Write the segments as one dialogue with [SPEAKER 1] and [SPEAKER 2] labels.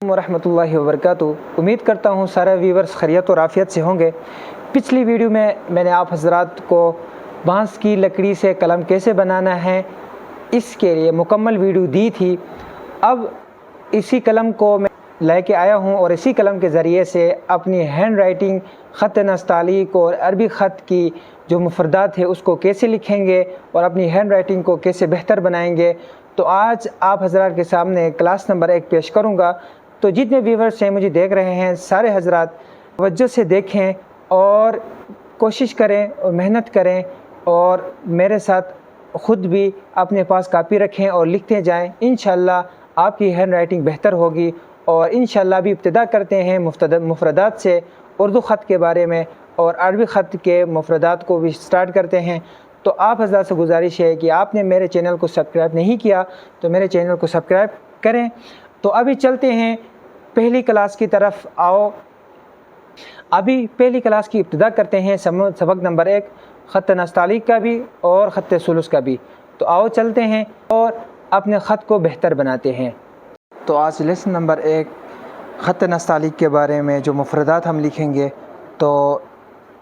[SPEAKER 1] वरहमतुल्लाहि वबरकातुहू। उम्मीद करता हूँ सारे व्यूवर्स खैरियत और आफ़ियत से होंगे। पिछली वीडियो में मैंने आप हज़रात को बांस की लकड़ी से कलम कैसे बनाना है इसके लिए मुकम्मल वीडियो दी थी। अब इसी कलम को मैं लेके आया हूँ और इसी कलम के ज़रिए से अपनी हैंड राइटिंग ख़त नस्तालीक और अरबी ख़त की जो मुफरदात है उसको कैसे लिखेंगे और अपनी हैंड राइटिंग को कैसे बेहतर बनाएंगे। तो आज आप हज़रात के सामने क्लास नंबर 1 पेश करूँगा। तो जितने व्यूवर्स हैं मुझे देख रहे हैं सारे हज़रात तवज्जो से देखें और कोशिश करें और मेहनत करें और मेरे साथ ख़ुद भी अपने पास कापी रखें और लिखते जाएं। इंशाअल्लाह आपकी हैंड राइटिंग बेहतर होगी। और इंशाअल्लाह भी इब्तिदा करते हैं मुफरदात से, उर्दू ख़त के बारे में और अरबी ख़त के मुफरदात को भी स्टार्ट करते हैं। तो आप हज़रात से गुजारिश है कि आपने मेरे चैनल को सब्सक्राइब नहीं किया तो मेरे चैनल को सब्सक्राइब करें। तो अभी चलते हैं पहली क्लास की तरफ। आओ अभी पहली क्लास की इब्तिदा करते हैं सबक नंबर 1 ख़त नस्तालीक का भी और ख़त सुलूस का भी। तो आओ चलते हैं और अपने ख़त को बेहतर बनाते हैं। तो आज लेसन नंबर 1 ख़त नस्तालीक के बारे में जो मुफरदात हम लिखेंगे तो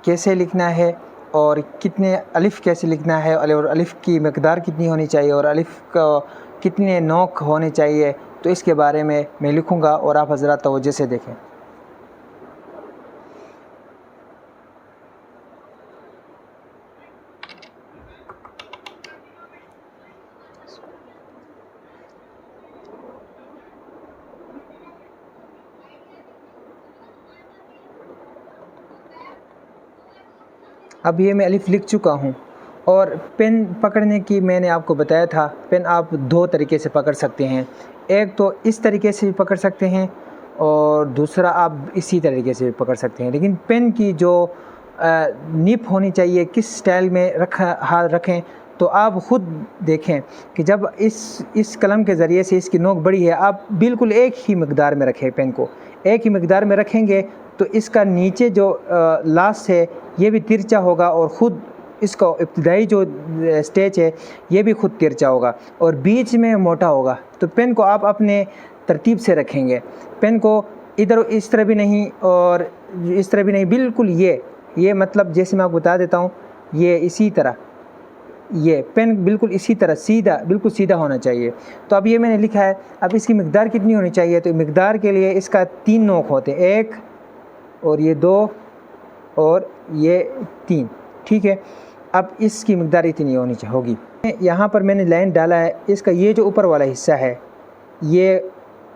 [SPEAKER 1] कैसे लिखना है और कितने अलिफ़ कैसे लिखना है और अलिफ़ की मकदार कितनी होनी चाहिए और अलिफ़ का कितने नोक होने चाहिए, तो इसके बारे में मैं लिखूँगा और आप हज़रात तवज्जो से देखें। अब ये मैं अलिफ़ लिख चुका हूँ और पेन पकड़ने की मैंने आपको बताया था। पेन आप 2 तरीके से पकड़ सकते हैं। एक तो इस तरीके से भी पकड़ सकते हैं और दूसरा आप इसी तरीके से भी पकड़ सकते हैं। लेकिन पेन की जो निप होनी चाहिए किस स्टाइल में हाथ रखें तो आप ख़ुद देखें कि जब इस कलम के ज़रिए से इसकी नोक बड़ी है, आप बिल्कुल एक ही मकदार में रखें। पेन को एक ही मकदार में रखेंगे तो इसका नीचे जो लास्ट है ये भी तिरछा होगा और ख़ुद इसका इब्तिदाई जो स्टेज है ये भी खुद तिरछा होगा और बीच में मोटा होगा। तो पेन को आप अपने तरतीब से रखेंगे। पेन को इधर इस तरह भी नहीं और इस तरह भी नहीं, बिल्कुल ये मतलब जैसे मैं आपको बता देता हूँ, ये इसी तरह, ये पेन बिल्कुल इसी तरह सीधा, बिल्कुल सीधा होना चाहिए। तो अब ये मैंने लिखा है। अब इसकी मकदार कितनी होनी चाहिए, तो मकदार के लिए इसका 3 नोक होते हैं, 1 और ये 2 और ये 3, ठीक है। अब इसकी मकदार इतनी होगी। यहाँ पर मैंने लाइन डाला है, इसका ये जो ऊपर वाला हिस्सा है ये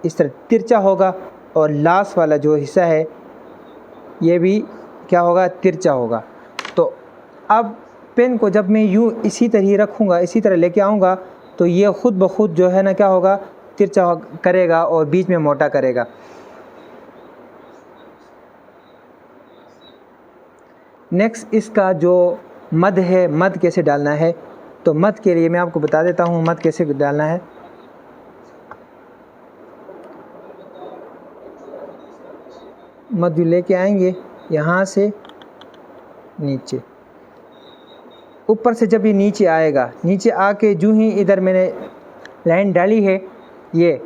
[SPEAKER 1] इस तरह तिरछा होगा और लास्ट वाला जो हिस्सा है ये भी क्या होगा, तिरछा होगा। तो अब पेन को जब मैं यूँ इसी तरह रखूँगा, इसी तरह लेके आऊँगा तो ये ख़ुद ब खुद जो है ना क्या होगा, तिरछा करेगा और बीच में मोटा करेगा। नेक्स्ट इसका जो मद है, मद कैसे डालना है, तो मद के लिए मैं आपको बता देता हूँ मद कैसे डालना है। मद लेके आएंगे यहाँ से नीचे, ऊपर से जब ये नीचे आएगा, नीचे आके जो ही इधर मैंने लाइन डाली है ये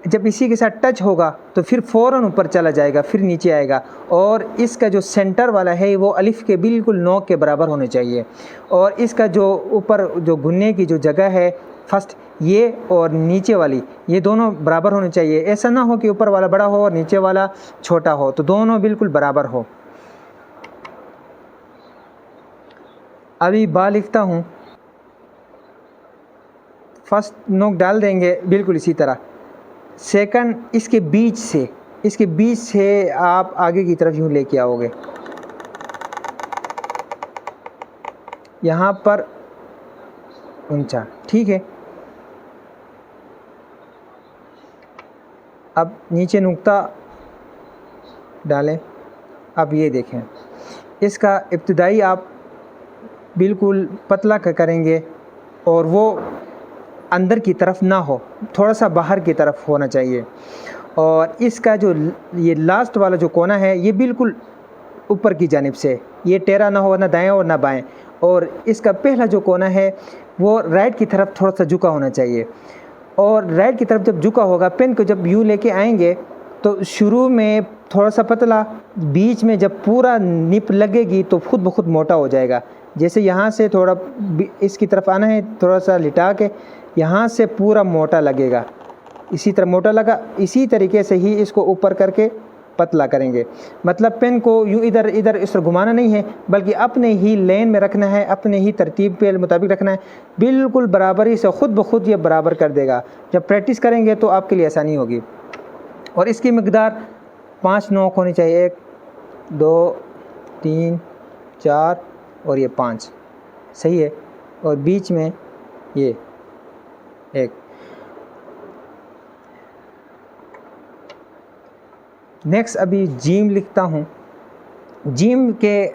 [SPEAKER 1] जब इसी के साथ टच होगा तो फिर फ़ौरन ऊपर चला जाएगा, फिर नीचे आएगा और इसका जो सेंटर वाला है वो अलिफ़ के बिल्कुल नोक के बराबर होने चाहिए। और इसका जो ऊपर जो गुन्ने की जो जगह है फर्स्ट ये और नीचे वाली ये दोनों बराबर होने चाहिए। ऐसा ना हो कि ऊपर वाला बड़ा हो और नीचे वाला छोटा हो, तो दोनों बिल्कुल बराबर हो। अभी बा लिखता हूँ, फर्स्ट नोक डाल देंगे बिल्कुल इसी तरह। सेकंड इसके बीच से आप आगे की तरफ यूँ लेके आओगे, यहाँ पर ऊंचा, ठीक है। अब नीचे नुक्ता डालें। अब ये देखें, इसका इब्तिदाई आप बिल्कुल पतला करेंगे और वो अंदर की तरफ ना हो, थोड़ा सा बाहर की तरफ होना चाहिए। और इसका जो ये लास्ट वाला जो कोना है ये बिल्कुल ऊपर की जानिब से, ये टेढ़ा ना हो, ना दाएं और ना बाएं। और इसका पहला जो कोना है वो राइट की तरफ थोड़ा सा झुका होना चाहिए। और राइट की तरफ जब झुका होगा, पेन को जब यूँ लेके आएंगे तो शुरू में थोड़ा सा पतला, बीच में जब पूरा निप लगेगी तो खुद ब खुद मोटा हो जाएगा। जैसे यहाँ से थोड़ा इसकी तरफ आना है, थोड़ा सा लिटा के यहाँ से पूरा मोटा लगेगा, इसी तरह मोटा लगा। इसी तरीके से ही इसको ऊपर करके पतला करेंगे। मतलब पेन को यूँ इधर इधर इस तरह घुमाना नहीं है, बल्कि अपने ही लेन में रखना है, अपने ही तरतीब पे मुताबिक रखना है। बिल्कुल बराबरी से खुद ब खुद ये बराबर कर देगा। जब प्रैक्टिस करेंगे तो आपके लिए आसानी होगी। और इसकी मकदार 5 नोक होनी चाहिए, 1 2 3 4 और ये 5, सही है। और बीच में ये 1। नेक्स्ट अभी जीम लिखता हूँ। जीम के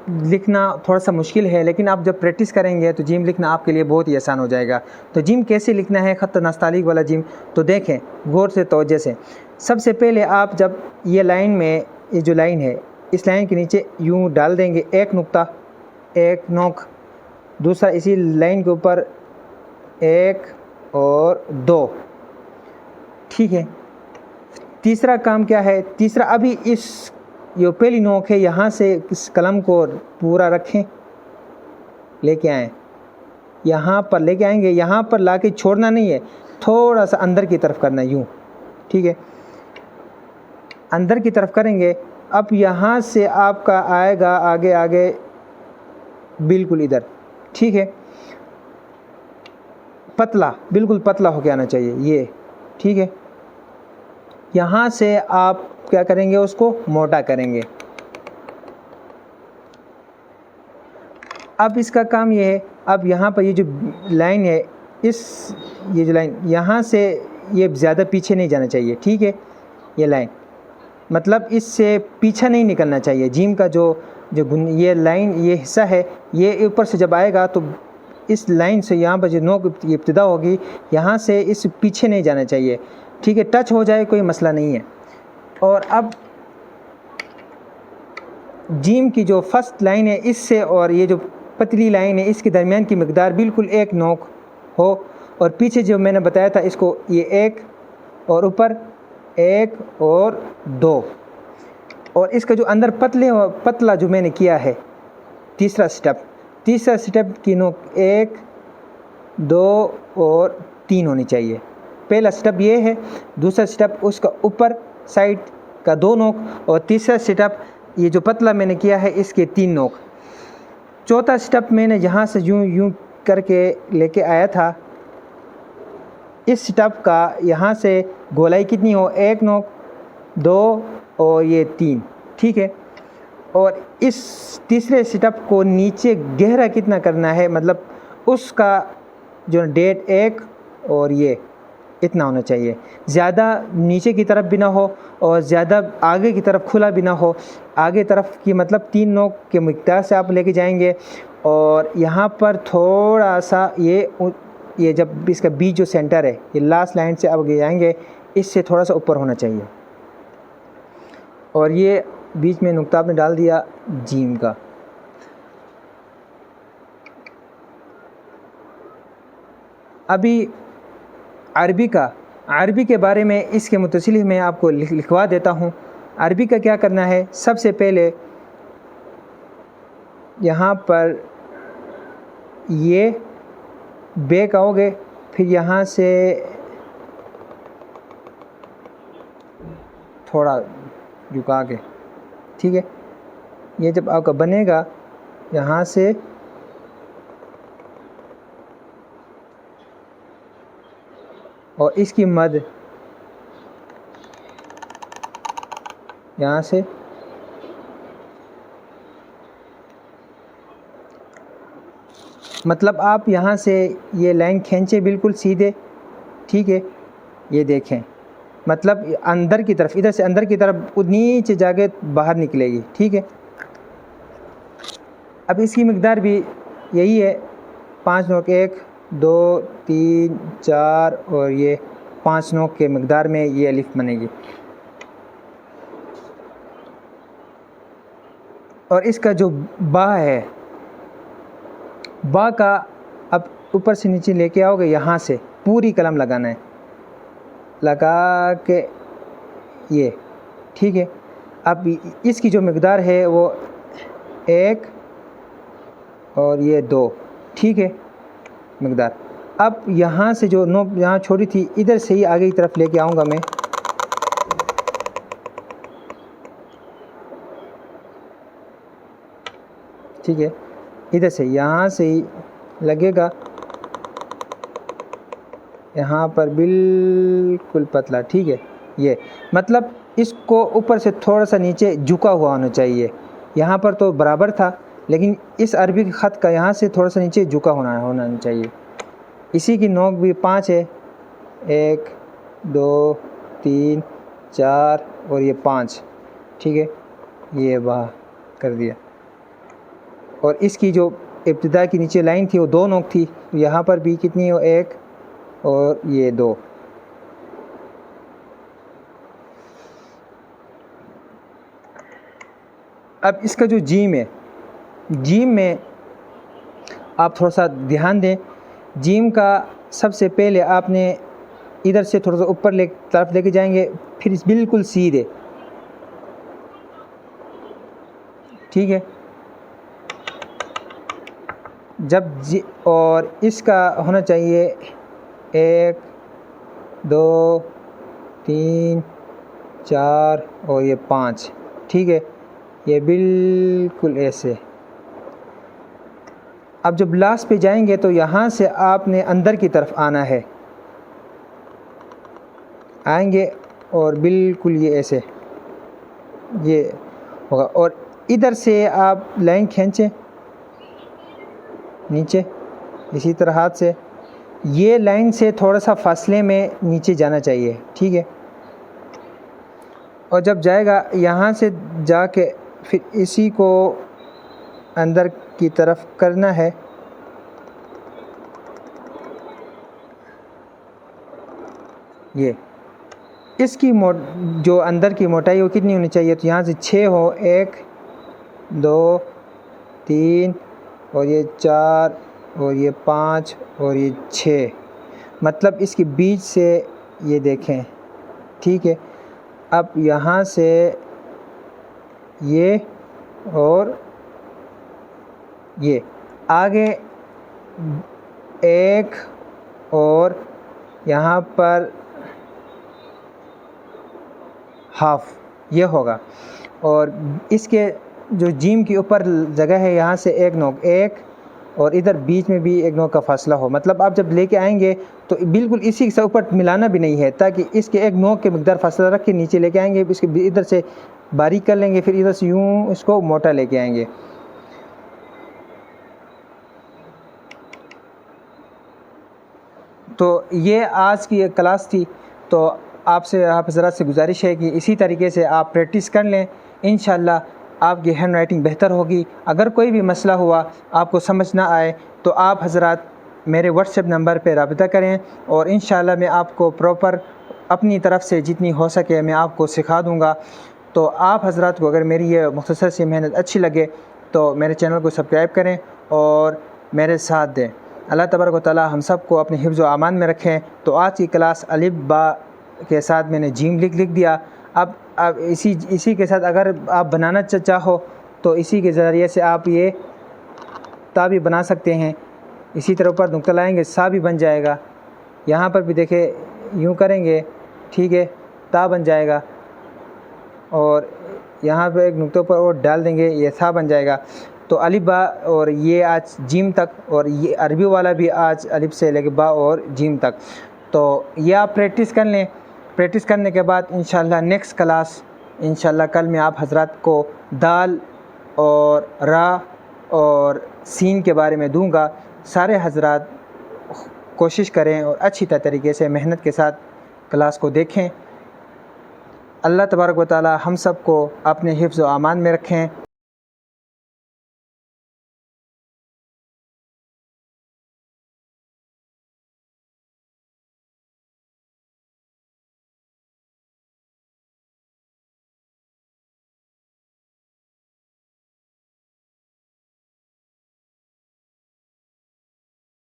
[SPEAKER 1] लिखना थोड़ा सा मुश्किल है, लेकिन आप जब प्रैक्टिस करेंगे तो जीम लिखना आपके लिए बहुत ही आसान हो जाएगा। तो जीम कैसे लिखना है, ख़त नस्तालिक वाला जीम, तो देखें गौर से तवज्जो से। सबसे पहले आप जब ये लाइन में, ये जो लाइन है, इस लाइन के नीचे यूँ डाल देंगे 1 नुक्ता, 1 नोक, दूसरा इसी लाइन के ऊपर 1 और 2, ठीक है। तीसरा काम क्या है, तीसरा अभी इस जो पहली नोक है यहाँ से इस कलम को पूरा रखें, लेके आएँ, यहाँ पर लेके आएंगे, यहाँ पर लाके छोड़ना नहीं है, थोड़ा सा अंदर की तरफ करना है यूँ, ठीक है। अंदर की तरफ करेंगे। अब यहाँ से आपका आएगा आगे आगे बिल्कुल इधर, ठीक है। पतला, बिल्कुल पतला होके आना चाहिए ये, ठीक है। यहाँ से आप क्या करेंगे, उसको मोटा करेंगे। अब इसका काम ये है, अब यहाँ पर ये जो लाइन है, ये जो लाइन यहाँ से ये ज़्यादा पीछे नहीं जाना चाहिए, ठीक है। ये लाइन मतलब इससे पीछा नहीं निकलना चाहिए। जीम का जो ये लाइन, ये हिस्सा है, ये ऊपर से जब आएगा तो इस लाइन से यहाँ पर जो नोक इब्तिदा होगी, यहाँ से इस पीछे नहीं जाना चाहिए, ठीक है। टच हो जाए कोई मसला नहीं है। और अब जीम की जो फर्स्ट लाइन है, इससे और ये जो पतली लाइन है, इसके दरमियान की मकदार बिल्कुल 1 नोक हो। और पीछे जो मैंने बताया था, इसको ये 1 और ऊपर 1 और 2, और इसका जो अंदर पतला जो मैंने किया है, तीसरा स्टेप की नोक 1 2 और 3 होनी चाहिए। पहला स्टेप ये है, दूसरा स्टेप उसका ऊपर साइड का 2 नोक, और तीसरा स्टेप ये जो पतला मैंने किया है इसके 3 नोक। चौथा स्टेप मैंने यहाँ से यूं करके लेके आया था। इस स्टेप का यहाँ से गोलाई कितनी हो, 1 नोक, 2 और ये 3, ठीक है। और इस तीसरे स्टेप को नीचे गहरा कितना करना है, मतलब उसका जो डेट 1 और ये इतना होना चाहिए। ज़्यादा नीचे की तरफ भी ना हो और ज़्यादा आगे की तरफ खुला भी ना हो। आगे तरफ की मतलब 3 नोक के मिक़दार से आप लेके जाएंगे। और यहाँ पर थोड़ा सा ये जब इसका बीच जो सेंटर है, ये लास्ट लाइन से आगे जाएंगे, इससे थोड़ा सा ऊपर होना चाहिए। और ये बीच में नुक्ता आपने डाल दिया जीम का। अभी अरबी के बारे में, इसके मुतसिल मैं आपको लिखवा देता हूँ। अरबी का क्या करना है, सबसे पहले यहाँ पर ये बैक आओगे, फिर यहाँ से थोड़ा झुका के, ठीक है। ये जब आपका बनेगा यहाँ से और इसकी मद यहाँ से मतलब आप यहाँ से ये लाइन खींचे बिल्कुल सीधे, ठीक है। ये देखें मतलब अंदर की तरफ, इधर से अंदर की तरफ नीचे जाके बाहर निकलेगी, ठीक है। अब इसकी मकदार भी यही है, 5 नोक, 1 2 3 4 और ये 5 नोक के मकदार में ये अलिफ बनेगी। और इसका जो बा है, बा का अब ऊपर से नीचे लेके आओगे, यहाँ से पूरी कलम लगाना है, लगा के ये, ठीक है। अब इसकी जो मकदार है वो 1 और ये 2, ठीक है मकदार। अब यहाँ से जो नोक यहाँ छोड़ी थी इधर से ही आगे की तरफ लेके आऊँगा मैं, ठीक है। इधर से यहाँ से ही लगेगा, यहाँ पर बिल्कुल पतला, ठीक है। ये मतलब इसको ऊपर से थोड़ा सा नीचे झुका हुआ होना चाहिए। यहाँ पर तो बराबर था, लेकिन इस अरबी के ख़त का यहाँ से थोड़ा सा नीचे झुका होना चाहिए। इसी की नोक भी 5 है, 1 2 3 4 और ये 5, ठीक है। ये वाह कर दिया। और इसकी जो इब्तिदा की नीचे लाइन थी वो 2 नोक थी, यहाँ पर भी कितनी हो, 1 और ये 2। अब इसका जो जीम है, जीम में आप थोड़ा सा ध्यान दें। जीम का सबसे पहले आपने इधर से थोड़ा सा ऊपर तरफ लेके जाएंगे, फिर बिल्कुल सीधे, ठीक है। और इसका होना चाहिए 1 2 3 4 और ये 5, ठीक है। ये बिल्कुल ऐसे। अब जब लास्ट पे जाएंगे तो यहाँ से आपने अंदर की तरफ आना है, आएंगे और बिल्कुल ये ऐसे ये होगा। और इधर से आप लाइन खींचें नीचे, इसी तरह हाथ से ये लाइन से थोड़ा सा फासले में नीचे जाना चाहिए, ठीक है। और जब जाएगा यहाँ से जाके फिर इसी को अंदर की तरफ करना है, ये इसकी जो अंदर की मोटाई वो कितनी होनी चाहिए, तो यहाँ से 6 हो, 1 2 3 और ये 4 और ये 5 और ये 6, मतलब इसके बीच से ये देखें, ठीक है। अब यहाँ से ये और ये आगे 1 और यहाँ पर हाफ ये होगा। और इसके जो जीम के ऊपर जगह है यहाँ से 1 नोक 1 और इधर बीच में भी 1 नोक का फासला हो, मतलब आप जब लेके आएंगे तो बिल्कुल इसी से ऊपर मिलाना भी नहीं है, ताकि इसके 1 नोक के मकदार फासला रख के नीचे लेके आएंगे, इसके इधर से बारीक कर लेंगे, फिर इधर से यूँ इसको मोटा लेके आएंगे। तो ये आज की एक क्लास थी। तो आपसे आप हज़रात से गुजारिश है कि इसी तरीके से आप प्रैक्टिस कर लें, इंशाअल्लाह आपकी हैंड राइटिंग बेहतर होगी। अगर कोई भी मसला हुआ, आपको समझ ना आए, तो आप हज़रात मेरे व्हाट्सएप नंबर पे रब्ता करें और इंशाअल्लाह मैं आपको प्रॉपर अपनी तरफ से जितनी हो सके मैं आपको सिखा दूँगा। तो आप हज़रात को अगर मेरी ये मुख्तसर सी मेहनत अच्छी लगे तो मेरे चैनल को सब्सक्राइब करें और मेरे साथ दें। अल्लाह तबारक व तआला हम सब को अपने हिफ्ज़ व अमान में रखें। तो आज की क्लास अलिफ बा के साथ मैंने जीम लिख दिया। अब इसी के साथ अगर आप बनाना चाहो तो इसी के ज़रिए से आप ये ता भी बना सकते हैं। इसी तरह ऊपर नुक्ता लाएंगे, सा भी बन जाएगा। यहाँ पर भी देखें, यूँ करेंगे, ठीक है, ता बन जाएगा। और यहाँ पर एक नुक्ते पर और डाल देंगे, ये सा बन जाएगा। तो अलिफ बा और ये आज जीम तक, और ये अरबी वाला भी आज अलिफ से लेके बा और जीम तक। तो ये आप प्रैक्टिस कर लें। प्रैक्टिस करने के बाद इंशाअल्लाह नेक्स्ट क्लास इंशाअल्लाह कल मैं आप हज़रात को दाल और रा और सीन के बारे में दूंगा। सारे हज़रात कोशिश करें और अच्छी तरीके से मेहनत के साथ क्लास को देखें। अल्लाह तबारक व तआला हम सब को अपने हिफ्ज़ व अमान में रखें।